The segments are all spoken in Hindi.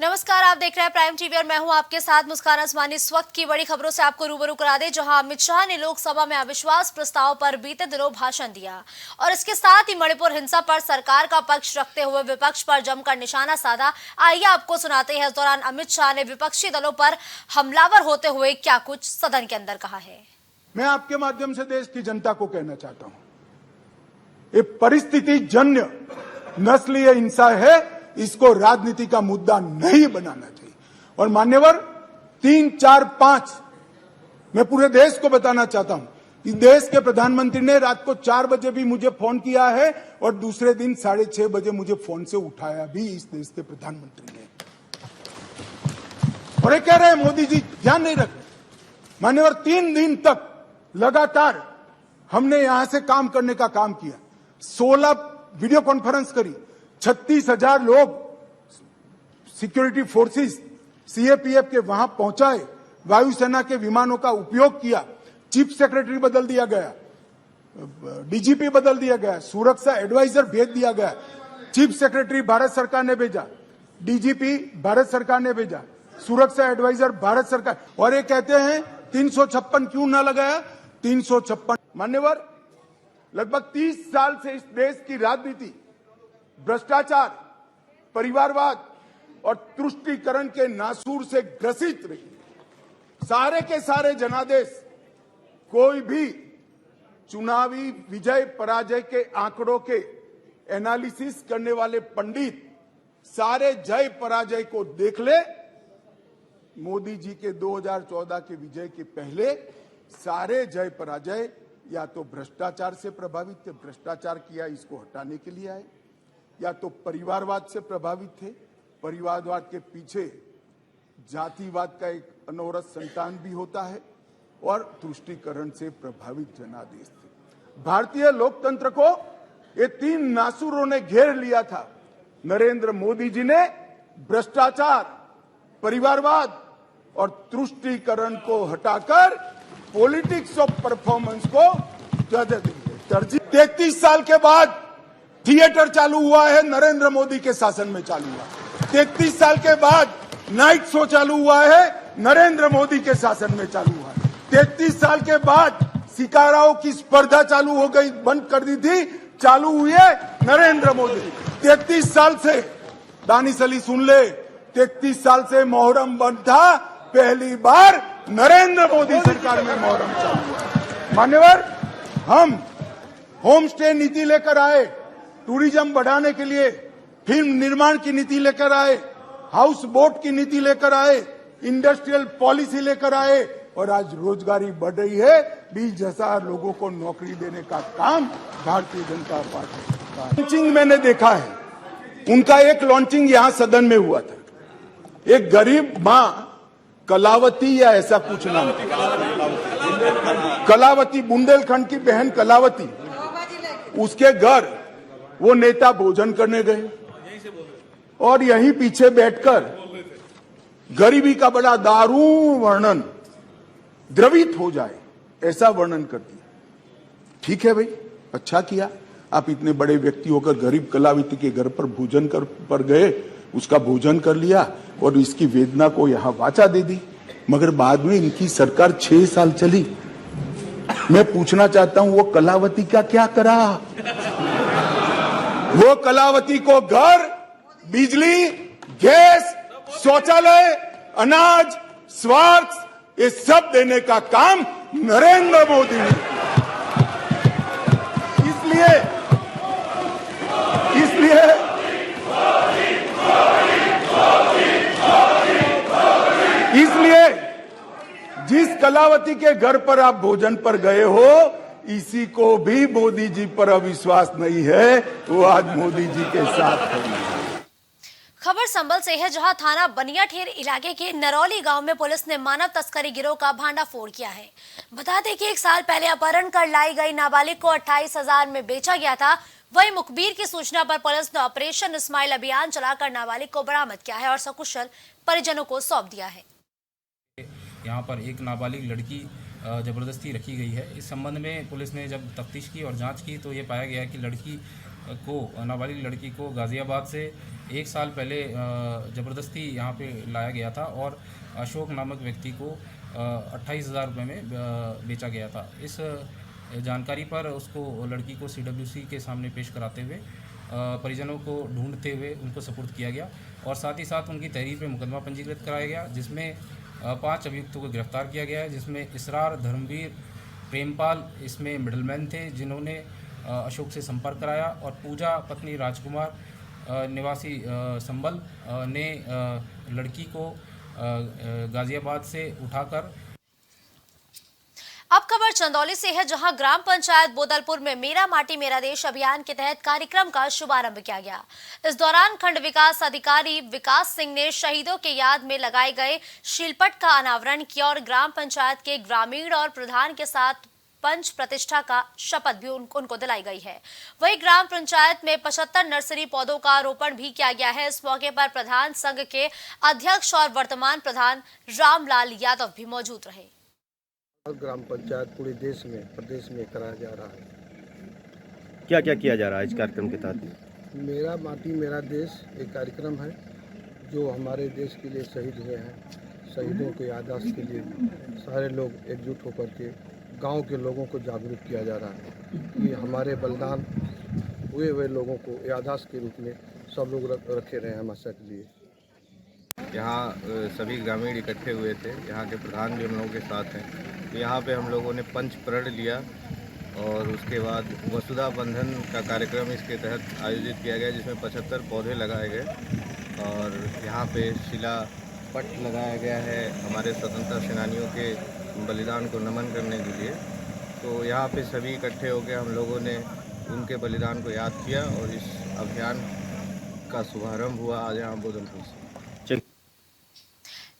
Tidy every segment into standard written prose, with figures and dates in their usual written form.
नमस्कार, आप देख रहे हैं प्राइम टीवी और मैं हूं आपके साथ मुस्कान आसमानी। इस वक्त की बड़ी खबरों से आपको रूबरू करा दे, जहां अमित शाह ने लोकसभा में अविश्वास प्रस्ताव पर बीते दिनों भाषण दिया और इसके साथ ही मणिपुर हिंसा पर सरकार का पक्ष रखते हुए विपक्ष पर जमकर निशाना साधा। आइए आपको सुनाते हैं इस दौरान अमित शाह ने विपक्षी दलों पर हमलावर होते हुए क्या कुछ सदन के अंदर कहा है। मैं आपके माध्यम से देश की जनता को कहना चाहता हूं, ये परिस्थिति जन्य नस्लीय हिंसा है, इसको राजनीति का मुद्दा नहीं बनाना चाहिए। और मान्यवर 3, 4, 5 मैं पूरे देश को बताना चाहता हूं कि देश के प्रधानमंत्री ने रात को 4 बजे भी मुझे फोन किया है और दूसरे दिन 6:30 बजे मुझे फोन से उठाया भी इस देश के प्रधानमंत्री ने। और ये कह रहे हैं मोदी जी ध्यान नहीं रख रहे। मान्यवर 3 दिन तक लगातार हमने यहां से काम करने का काम किया, 16 वीडियो कॉन्फ्रेंस करी, 36,000 लोग सिक्योरिटी फोर्सेस सीएपीएफ के वहां पहुंचाए, वायुसेना के विमानों का उपयोग किया, चीफ सेक्रेटरी बदल दिया गया, डीजीपी बदल दिया गया, सुरक्षा एडवाइजर भेज दिया गया, चीफ सेक्रेटरी भारत सरकार ने भेजा, डीजीपी भारत सरकार ने भेजा, सुरक्षा एडवाइजर भारत सरकार। और ये कहते हैं 356 क्यों ना लगाया? 356 मान्यवर लगभग 30 साल से इस देश की राजनीति भ्रष्टाचार, परिवारवाद और तुष्टीकरण के नासूर से ग्रसित रही। सारे के सारे जनादेश, कोई भी चुनावी विजय पराजय के आंकड़ों के एनालिसिस करने वाले पंडित सारे जय पराजय को देख ले। मोदी जी के 2014 के विजय के पहले सारे जय पराजय या तो भ्रष्टाचार से प्रभावित थे, भ्रष्टाचार किया इसको हटाने के लिए आए, या तो परिवारवाद से प्रभावित थे, परिवारवाद के पीछे जातिवाद का एक अनवरत संतान भी होता है, और तुष्टीकरण से प्रभावित जनादेश थे। भारतीय लोकतंत्र को ये 3 नासुरों ने घेर लिया था। नरेंद्र मोदी जी ने भ्रष्टाचार, परिवारवाद और तुष्टीकरण को हटाकर पॉलिटिक्स ऑफ परफॉर्मेंस को तरजीह। 33 साल के बाद थिएटर चालू हुआ है, नरेंद्र मोदी के शासन में चालू हुआ। 33 साल के बाद नाइट शो चालू हुआ है, नरेंद्र मोदी के शासन में चालू हुआ। 33 साल के बाद शिकाराओं की स्पर्धा चालू हो गई, बंद कर दी थी, चालू हुई है नरेंद्र मोदी। 33 साल से दानिश अली सुन ले, 33 साल से मोहर्रम बंद था, पहली बार नरेंद्र मोदी सरकार में मोहर्रम चालू हुआ। मान्यवर, हम होम स्टे नीति लेकर आए, टूरिज्म बढ़ाने के लिए फिल्म निर्माण की नीति लेकर आए, हाउस बोट की नीति लेकर आए, इंडस्ट्रियल पॉलिसी लेकर आए, और आज रोजगारी बढ़ रही है। 20,000 लोगों को नौकरी देने का काम भारतीय जनता पार्टी का। लॉन्चिंग मैंने देखा है, उनका एक लॉन्चिंग यहां सदन में हुआ था। एक गरीब मां कलावती या ऐसा कुछ नाम, कलावती, बुंदेलखंड की बहन कलावती, उसके घर वो नेता भोजन करने गए और यहीं पीछे बैठकर गरीबी का बड़ा दारुण वर्णन, द्रवित हो जाए ऐसा वर्णन कर दिया। ठीक है भाई, अच्छा किया, आप इतने बड़े व्यक्ति होकर गरीब कलावती के घर पर भोजन पर गए, उसका भोजन कर लिया और इसकी वेदना को यहां वाचा दे दी। मगर बाद में इनकी सरकार 6 साल चली। मैं पूछना चाहता हूं, वो कलावती का क्या करा? वो कलावती को घर, बिजली, गैस, शौचालय, अनाज, स्वास्थ्य, ये सब देने का काम नरेंद्र मोदी ने। इसलिए जिस कलावती के घर पर आप भोजन पर गए हो, इसी को भी मोदी जी पर अविश्वास नहीं है, वो आज मोदी जी के साथ है। खबर संभल से है, जहां थाना बनियाठेर इलाके के नरौली गांव में पुलिस ने मानव तस्करी गिरोह का भांडाफोड़ किया है। बता दें कि 1 साल पहले अपहरण कर लाई गई नाबालिग को 28,000 में बेचा गया था। वहीं मुखबिर की सूचना पर पुलिस ने ऑपरेशन इस्माइल अभियान चलाकर नाबालिग को बरामद किया है और सकुशल परिजनों को सौंप दिया है। यहाँ पर एक नाबालिग लड़की जबरदस्ती रखी गई है। इस संबंध में पुलिस ने जब तफ्तीश की और जांच की तो ये पाया गया कि लड़की नाबालिग लड़की को गाज़ियाबाद से 1 साल पहले ज़बरदस्ती यहाँ पे लाया गया था और अशोक नामक व्यक्ति को 28,000 रुपये में बेचा गया था। इस जानकारी पर उसको लड़की को CWC के सामने पेश कराते हुए परिजनों को ढूंढते हुए उनको सुपुर्द किया गया और साथ ही साथ उनकी तहरीर पे मुकदमा पंजीकृत कराया गया, जिसमें 5 अभियुक्तों को गिरफ्तार किया गया है, जिसमें इसरार, धर्मवीर, प्रेमपाल इसमें मिडलमैन थे जिन्होंने अशोक से संपर्क कराया और पूजा पत्नी राजकुमार निवासी संबल ने लड़की को गाज़ियाबाद से उठाकर। अब खबर चंदौली से है, जहां ग्राम पंचायत बोदलपुर में मेरा माटी मेरा देश अभियान के तहत कार्यक्रम का शुभारंभ किया गया। इस दौरान खंड विकास अधिकारी विकास सिंह ने शहीदों के याद में लगाए गए शीलपट का अनावरण किया और ग्राम पंचायत के ग्रामीण और प्रधान के साथ पंच प्रतिष्ठा का शपथ भी उनको दिलाई गई है। वहीं ग्राम पंचायत में 75 नर्सरी पौधों का रोपण भी किया गया है। इस मौके पर प्रधान संघ के अध्यक्ष और वर्तमान प्रधान रामलाल यादव भी मौजूद रहे। ग्राम पंचायत पूरे देश में, प्रदेश में कराया जा रहा है। क्या क्या किया जा रहा है इस कार्यक्रम के तहत? मेरा माटी मेरा देश एक कार्यक्रम है जो हमारे देश के लिए शहीद हुए हैं। शहीदों के याददाश्त के लिए सारे लोग एकजुट होकर के गांव के लोगों को जागरूक किया जा रहा है कि हमारे बलिदान हुए लोगों को याददाश्त के रूप में सब लोग रखे रहे हैं हमेशा के लिए। यहाँ सभी ग्रामीण इकट्ठे हुए थे, यहाँ के प्रधान भी हम लोगों के साथ हैं। यहाँ पे हम लोगों ने पंच प्रण लिया और उसके बाद वसुधा बंधन का कार्यक्रम इसके तहत आयोजित किया गया, जिसमें 75 पौधे लगाए गए और यहाँ पे शिलापट लगाया गया है हमारे स्वतंत्रता सेनानियों के बलिदान को नमन करने के लिए। तो यहाँ पे सभी इकट्ठे होकर हम लोगों ने उनके बलिदान को याद किया और इस अभियान का शुभारंभ हुआ आज यहाँ बोदलपुर से।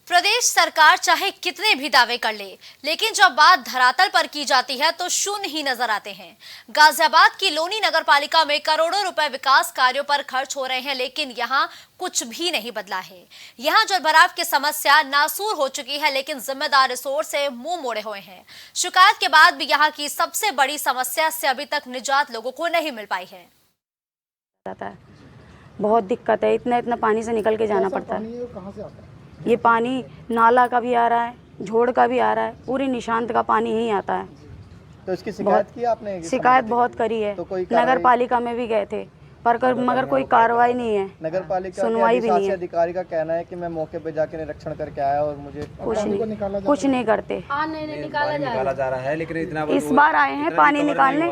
प्रदेश सरकार चाहे कितने भी दावे कर ले, लेकिन जब बात धरातल पर की जाती है तो शून्य ही नजर आते हैं। गाजियाबाद की लोनी नगर पालिका में करोड़ों रुपए विकास कार्यों पर खर्च हो रहे हैं, लेकिन यहां कुछ भी नहीं बदला है। यहां जलभराव की समस्या नासूर हो चुकी है, लेकिन जिम्मेदार रिसोर्ट से मुंह मोड़े हुए हैं। शिकायत के बाद भी यहां की सबसे बड़ी समस्या से अभी तक निजात लोगों को नहीं मिल पाई है। बहुत दिक्कत है, इतना पानी से निकल के जाना पड़ता है। कहाँ से आता है? ये पानी नाला का भी आ रहा है, झोड़ का भी आ रहा है, पूरी निशांत का पानी ही आता है। तो इसकी शिकायत की आपने? शिकायत बहुत करी है, तो नगर पालिका में भी गए थे मगर कोई कार्रवाई नहीं है। नगर पालिका सुनवाई भी नहीं है। अधिकारी का कहना है कि मैं मौके पे जाके निरीक्षण करके आया और मुझे कुछ नहीं करते। निकाला जा रहा है, लेकिन इतना इस बार आए हैं पानी निकालने,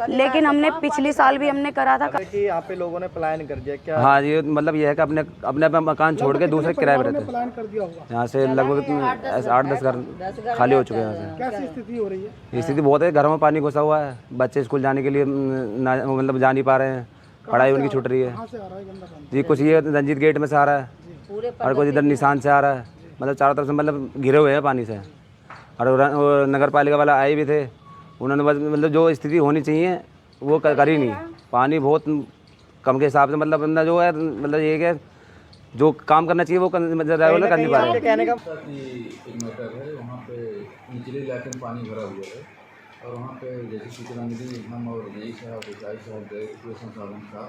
लेकिन हमने पिछले साल भी हमने करा था कि यहाँ पे लोगों ने पलायन कर दिया। क्या? हाँ, ये मतलब ये है कि अपने मकान छोड़ के दूसरे किराए पर रहते हैं। यहाँ से लगभग 8-10 घर खाली हो चुके हैं। यहाँ से कैसी स्थिति हो रही है? स्थिति बहुत है, घरों में पानी घुसा हुआ है, बच्चे स्कूल जाने के लिए मतलब जा नहीं पा रहे हैं, पढ़ाई उनकी छूट रही है जी। कुछ ये रंजीत गेट में से आ रहा है और कुछ इधर निशान से आ रहा है, मतलब चारों तरफ से मतलब घिरे हुए हैं पानी से। और नगर पालिका वाला आए भी थे, उन्होंने मतलब जो स्थिति होनी चाहिए वो कर ही नहीं। पानी बहुत कम के हिसाब से मतलब जो है मतलब ये है जो काम करना चाहिए वो कर नहीं पा रहे हैं। कहने का एक मैटर है, वहाँ पे निचले इलाके में पानी भरा हुआ है और वहाँ पे जैसे सूचना मिली, हम और नई साहब ऊंचाई साहब गए संसाधन का,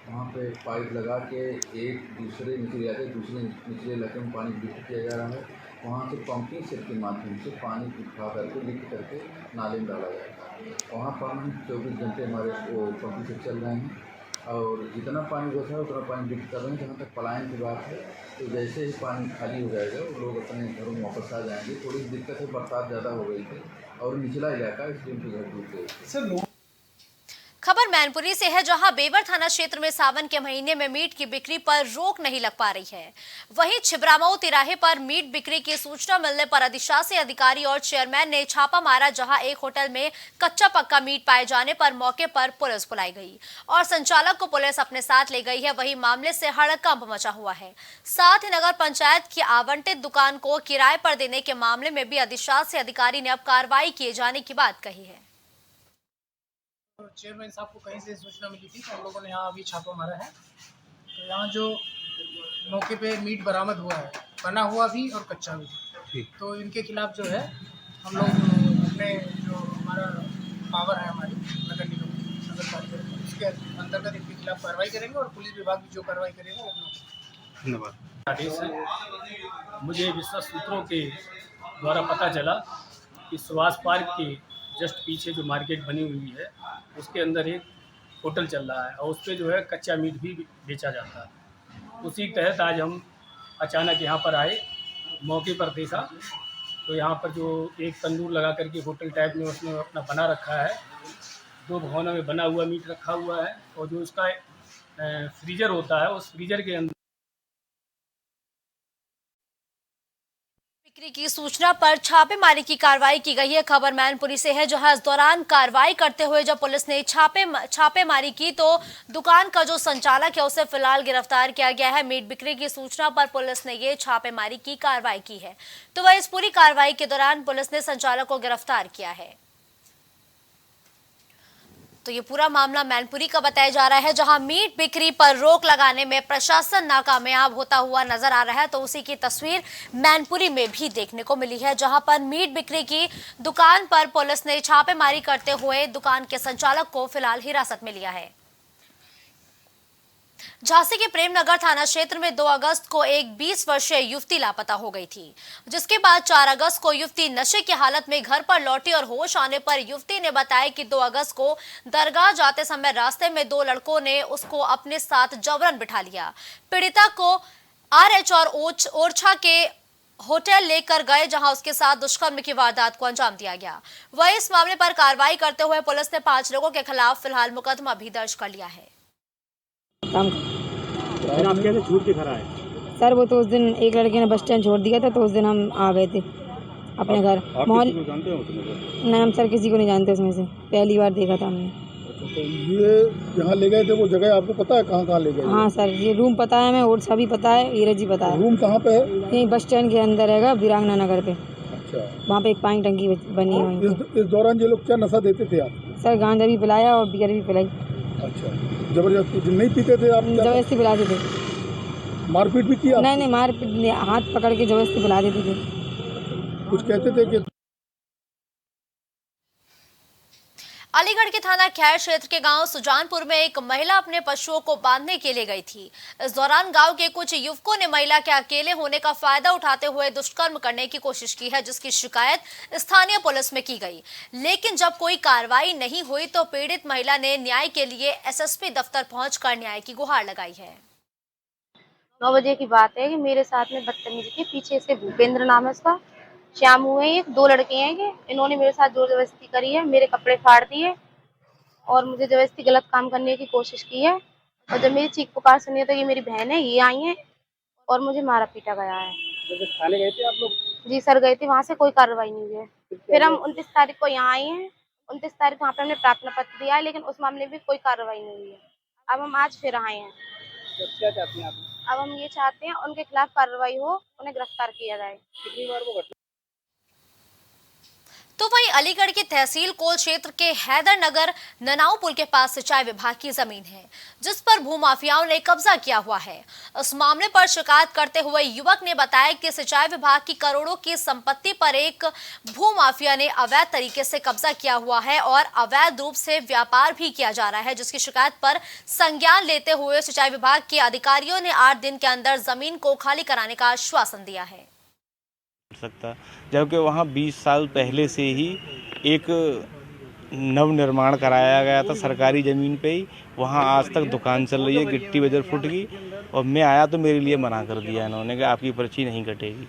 वहाँ पे पाइप लगा के एक दूसरे निचले इलाके में पानी लिफ्ट किया जा रहा है। वहाँ से पंपिंग सेट के माध्यम से पानी उठा करके लिफ्ट करके नाले में डाला जाएगा। वहाँ पर हम 24 घंटे हमारे वो पंपिंग सेट चल रहे हैं और जितना पानी घुसा है उतना पानी लिफ्ट कर रहे हैं। जहाँ तक पलायन की बात है, तो जैसे ही पानी खाली हो जाएगा वो लोग अपने घरों में वापस आ जाएंगे। थोड़ी दिक्कत है, बरसात ज़्यादा हो गई थी और निचला इलाका इसलिए उनके घर डूब गए। खबर मैनपुरी से है, जहां बेवर थाना क्षेत्र में सावन के महीने में मीट की बिक्री पर रोक नहीं लग पा रही है। वहीं छिबरामऊ तिराहे पर मीट बिक्री की सूचना मिलने पर अधिशासी अधिकारी और चेयरमैन ने छापा मारा, जहां एक होटल में कच्चा पक्का मीट पाए जाने पर मौके पर पुलिस बुलाई गई और संचालक को पुलिस अपने साथ ले गई है। वहीं मामले से हड़कंप मचा हुआ है। साथ ही नगर पंचायत की आवंटित दुकान को किराए पर देने के मामले में भी अधिशासी अधिकारी ने अब कार्रवाई किए जाने की बात कही है। चेयरमैन साहब को कहीं से सूचना मिली थी, तो हम लोगों ने यहाँ अभी छापा मारा है। तो यहाँ जो मौके पे मीट बरामद हुआ है, बना हुआ भी और कच्चा भी, तो इनके खिलाफ जो है हम लोग अपने जो हमारा पावर है हमारी नगर निगम नगर पालिका उसके अंतर्गत इनके खिलाफ कार्रवाई करेंगे और पुलिस विभाग भी जो कार्रवाई करेगा वो अपना धन्यवाद। आदेश है, मुझे विश्वस्त सूत्रों के द्वारा पता चला कि सुभाष पार्क के जस्ट पीछे जो मार्केट बनी हुई है उसके अंदर एक होटल चल रहा है और उस पर जो है कच्चा मीट भी बेचा जाता है। उसी के तहत आज हम अचानक यहाँ पर आए, मौके पर देखा तो यहाँ पर जो एक तंदूर लगा करके होटल टाइप में उसमें अपना बना रखा है, 2 भगोनों में बना हुआ मीट रखा हुआ है और जो उसका फ्रीजर होता है उस फ्रीजर के अंदर बिक्री की सूचना पर छापेमारी की कार्रवाई की गई है। खबर मैनपुरी से है, जहां इस दौरान कार्रवाई करते हुए जब पुलिस ने छापेमारी की तो दुकान का जो संचालक है उसे फिलहाल गिरफ्तार किया गया है। मीट बिक्री की सूचना पर पुलिस ने ये छापेमारी की कार्रवाई की है। तो वह इस पूरी कार्रवाई के दौरान पुलिस ने संचालक को गिरफ्तार किया है। तो ये पूरा मामला मैनपुरी का बताया जा रहा है, जहां मीट बिक्री पर रोक लगाने में प्रशासन नाकामयाब होता हुआ नजर आ रहा है। तो उसी की तस्वीर मैनपुरी में भी देखने को मिली है, जहां पर मीट बिक्री की दुकान पर पुलिस ने छापेमारी करते हुए दुकान के संचालक को फिलहाल हिरासत में लिया है। झांसी के प्रेमनगर थाना क्षेत्र में 2 अगस्त को एक 20 वर्षीय युवती लापता हो गई थी, जिसके बाद 4 अगस्त को युवती नशे की हालत में घर पर लौटी और होश आने पर युवती ने बताया कि 2 अगस्त को दरगाह जाते समय रास्ते में 2 लड़कों ने उसको अपने साथ जबरन बिठा लिया। पीड़िता को RH और ओरछा के होटल लेकर गए, जहां उसके साथ दुष्कर्म की वारदात को अंजाम दिया गया। वह इस मामले पर कार्रवाई करते हुए पुलिस ने 5 लोगों के खिलाफ फिलहाल मुकदमा भी दर्ज कर लिया है। आप कैसे छूट के घर आए? सर वो तो उस दिन एक लड़के ने बस स्टैंड छोड़ दिया था, तो उस दिन हम आ गए थे अपने घर। मोहल्ले जानते हो उसमें? नहीं, हम सर किसी को नहीं जानते उसमें से, पहली बार देखा था हमने। तो ये जहाँ ले गए थे वो जगह आपको पता है कहाँ ले गए? हाँ सर, ये रूम पता है हमें, और सभी पता है, ईरज जी पता है। रूम कहाँ पे है? यहीं बस स्टैंड के अंदर है, वीरांगना नगर पे। अच्छा, वहाँ पे एक पानी टंकी बनी हुई। इस दौरान ये लोग क्या नशा देते थे आप? सर गांजा भी पिलाया और बियर भी पिलाई। अच्छा, जबरदस्ती नहीं पीते थे आप? जबरदस्ती पिलाते थे। मारपीट भी किया? नहीं, मारपीट, हाथ पकड़ के जबरदस्ती पिला देते थे। कुछ कहते थे कि अलीगढ़ के थाना खैर क्षेत्र के गांव सुजानपुर में एक महिला अपने पशुओं को बांधने के लिए गई थी। इस दौरान गांव के कुछ युवकों ने महिला के अकेले होने का फायदा उठाते हुए दुष्कर्म करने की कोशिश की है, जिसकी शिकायत स्थानीय पुलिस में की गई। लेकिन जब कोई कार्रवाई नहीं हुई तो पीड़ित महिला ने न्याय के लिए SSP दफ्तर पहुंचकर न्याय की गुहार लगाई है। 9 बजे की बात है कि मेरे साथ में बदतमीजी की, पीछे से भूपेंद्र नाम है उसका, श्याम हुए हैं, 2 लड़के हैं कि इन्होंने मेरे साथ जोर जबरदस्ती करी है, मेरे कपड़े फाड़ दिए और मुझे जबरदस्ती गलत काम करने की कोशिश की है। और जब मेरी चीख पुकार सुनी तो ये मेरी बहन है, ये आई है और मुझे मारा पीटा गया है। थाने गए थे आप लोग? जी सर गए थे, वहाँ से कोई कार्रवाई नहीं हुई है। फिर हम 29 तारीख को यहाँ आए हैं, 29 तारीख वहाँ पे हमने प्रार्थना पत्र दिया है, लेकिन उस मामले में कोई कार्रवाई नहीं हुई है। अब हम आज फिर आए हैं। क्या चाहते हैं आप? अब हम ये चाहते हैं उनके खिलाफ कार्रवाई हो, उन्हें गिरफ्तार किया जाए। कितनी बार वो घटना? तो वहीं अलीगढ़ के तहसील कोल क्षेत्र के हैदर नगर ननाऊ पुल के पास सिंचाई विभाग की जमीन है, जिस पर भूमाफियाओं ने कब्जा किया हुआ है। इस मामले पर शिकायत करते हुए युवक ने बताया कि सिंचाई विभाग की करोड़ों की संपत्ति पर एक भूमाफिया ने अवैध तरीके से कब्जा किया हुआ है और अवैध रूप से व्यापार भी किया जा रहा है, जिसकी शिकायत पर संज्ञान लेते हुए सिंचाई विभाग के अधिकारियों ने 8 दिन के अंदर जमीन को खाली कराने का आश्वासन दिया है। सकता, जबकि वहाँ 20 साल पहले से ही एक नव निर्माण कराया गया था सरकारी ज़मीन पे ही। वहाँ आज तक दुकान चल रही है, गिट्टी बजर फुट गई और मैं आया तो मेरे लिए मना कर दिया इन्होंने कि आपकी पर्ची नहीं कटेगी।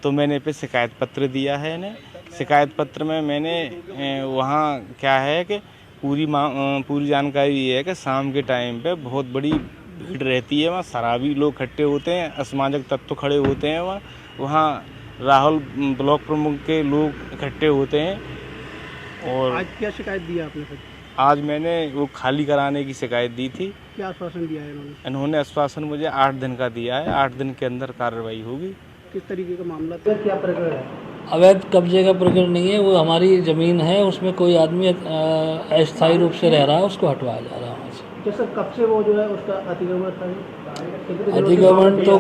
तो मैंने पे शिकायत पत्र दिया है इन्हें। शिकायत पत्र में मैंने वहाँ क्या है कि पूरी जानकारी ये है कि शाम के टाइम पे बहुत बड़ी भीड़ रहती है, वहाँ शराबी लोग इकट्ठे होते हैं, असामाजिक तत्व खड़े होते हैं, वहाँ राहुल ब्लॉक प्रमुख के लोग इकट्ठे होते हैं। और आज क्या शिकायत दी आपने सर? आज मैंने वो खाली कराने की शिकायत दी थी। क्या आश्वासन दिया है इन्होंने? इन्होंने आश्वासन मुझे 8 दिन का दिया है, 8 दिन के अंदर कार्रवाई होगी। किस तरीके का मामला था, क्या प्रकरण है? अवैध कब्जे का प्रकरण नहीं है, वो हमारी ज़मीन है, उसमें कोई आदमी अस्थायी रूप से रह रहा है, उसको हटवाया जा रहा है वहाँ से। तो सर कब से वो जो है उसका अतिक्रमण था? अतिक्रमण तो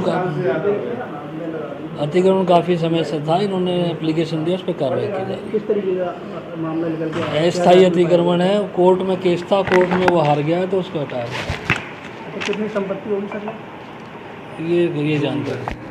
अतिक्रमण काफ़ी समय से था, इन्होंने एप्लीकेशन दिया, उस पर कार्रवाई की जाएगी। किस तरीके का मामला निकल के आया? अस्थायी अतिक्रमण है, कोर्ट में केस था, कोर्ट में वो हार गया है तो उसको हटाया गया। तो कितनी संपत्ति होगी सर? ये जानकारी।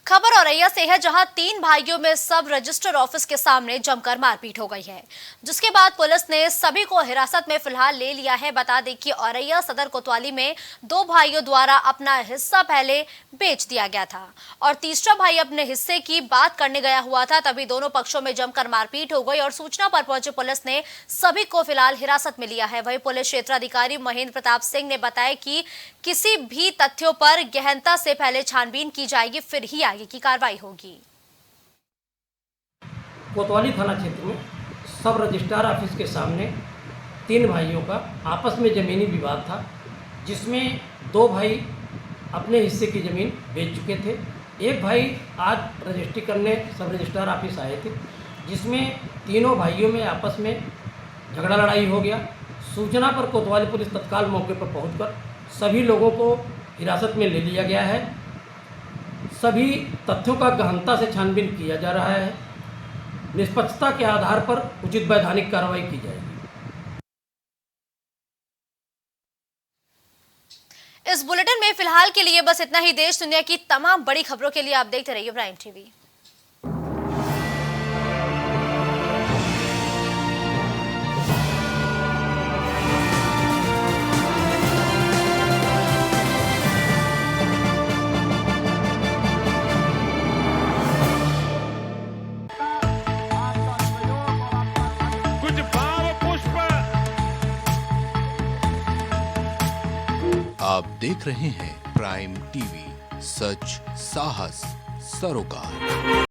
खबर औरैया से है, जहां 3 भाइयों में सब रजिस्टर ऑफिस के सामने जमकर मारपीट हो गई है, जिसके बाद पुलिस ने सभी को हिरासत में फिलहाल ले लिया है। बता दें कि औरैया सदर कोतवाली में 2 भाइयों द्वारा अपना हिस्सा पहले बेच दिया गया था और तीसरा भाई अपने हिस्से की बात करने गया हुआ था, तभी दोनों पक्षों में जमकर मारपीट हो गई और सूचना पर पहुंची पुलिस ने सभी को फिलहाल हिरासत में लिया है। वहीं पुलिस क्षेत्राधिकारी महेंद्र प्रताप सिंह ने बताया कि किसी भी तथ्यों पर गहनता से पहले छानबीन की जाएगी, फिर ही आगे की कार्रवाई होगी। कोतवाली थाना क्षेत्र में सब रजिस्ट्रार ऑफिस के सामने 3 भाइयों का आपस में जमीनी विवाद था, जिसमें 2 भाई अपने हिस्से की ज़मीन बेच चुके थे। एक भाई आज रजिस्ट्री करने सब रजिस्ट्रार ऑफिस आए थे, जिसमें तीनों भाइयों में आपस में झगड़ा लड़ाई हो गया। सूचना पर कोतवाली पुलिस तत्काल मौके पर पहुंचकर सभी लोगों को हिरासत में ले लिया गया है। सभी तथ्यों का गहनता से छानबीन किया जा रहा है। निष्पक्षता के आधार पर उचित वैधानिक कार्रवाई की जाएगी। इस बुलेटिन में फिलहाल के लिए बस इतना ही। देश दुनिया की तमाम बड़ी खबरों के लिए आप देखते रहिए प्राइम टीवी। आप देख रहे हैं प्राइम टीवी, सच साहस सरोकार।